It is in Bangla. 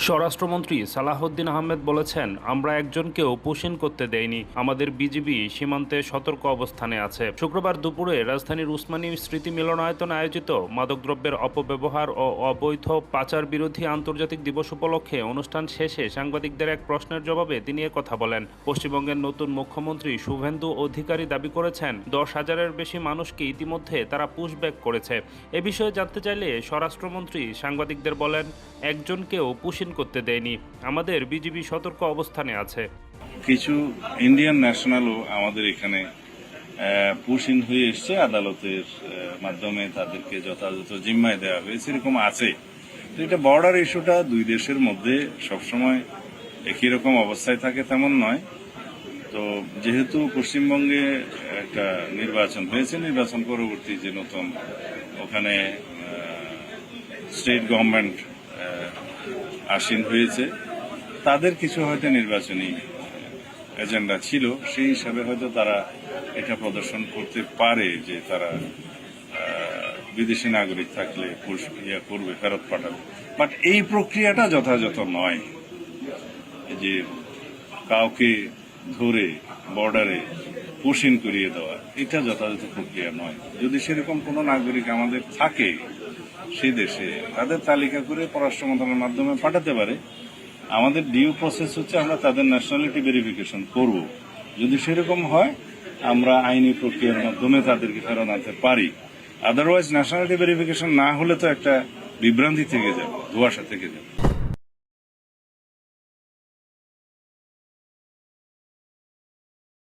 স্বরাষ্ট্রমন্ত্রী সালাহউদ্দিন আহমেদ বলেছেন, আমরা একজনকেও পুশিন করতে দেইনি। আমাদের বিজিবি সীমান্তে সতর্ক অবস্থানে আছে। শুক্রবার দুপুরে রাজধানীর উসমানী স্মৃতি মিলনায়তনে আয়োজিত মাদকদ্রব্যের অপব্যবহার ও অবৈধ পাচার বিরোধী আন্তর্জাতিক দিবস উপলক্ষে অনুষ্ঠান শেষে সাংবাদিকদের এক প্রশ্নের জবাবে তিনি কথা বলেন। পশ্চিমবঙ্গের নতুন মুখ্যমন্ত্রী শুভেন্দু অধিকারী দাবি করেছেন, 10,000-এর বেশি মানুষকে ইতিমধ্যে তারা পুশব্যাক করেছে। এ বিষয়ে জানতে চাইলে স্বরাষ্ট্রমন্ত্রী সাংবাদিকদের বলেন, একজনকেও পুশিন করতে দেয়নি। আমাদের বিজিবি সতর্ক অবস্থানে আছে। কিছু ইন্ডিয়ান ন্যাশনালও আমাদের এখানে পুশিন হয়ে এসছে, আদালতের মাধ্যমে তাদেরকে যথাযথ জিম্মায় দেওয়া হয়েছে, এরকম আছে। তো এটা বর্ডার ইস্যুটা দুই দেশের মধ্যে সবসময় একই রকম অবস্থায় থাকে তেমন নয়। তো যেহেতু পশ্চিমবঙ্গে একটা নির্বাচন হয়েছে, নির্বাচন পরবর্তী যে নতুন ওখানে স্টেট গভর্নমেন্ট আসীন হয়েছে, তাদের কিছু হয়তো নির্বাচনী এজেন্ডা ছিল, সেই হিসাবে হয়তো তারা এটা প্রদর্শন করতে পারে যে তারা বিদেশি নাগরিক থাকলে করবে, ফেরত পাঠাবে। বাট এই প্রক্রিয়াটা যথাযথ নয়, যে কাউকে ধরে বর্ডারে পুশিন করিয়ে দেওয়া, এটা যথাযথ প্রক্রিয়া নয়। যদি সেরকম কোনো নাগরিক আমাদের থাকে সেই দেশে, তাদের তালিকা করে পররাষ্ট্র মন্ত্রণালয়ের মাধ্যমে পাঠাতে পারে। আমাদের ডিউ প্রসেস হচ্ছে আমরা তাদের ন্যাশনালিটি ভেরিফিকেশন করব। যদি সেরকম হয়, আমরা আইনি প্রক্রিয়ার মাধ্যমে তাদেরকে ফেরত আনতে পারি। আদারওয়াইজ ন্যাশনালিটি ভেরিফিকেশন না হলে তো একটা বিভ্রান্তি থেকে যাবে, ধোঁয়াশা থেকে যাবে।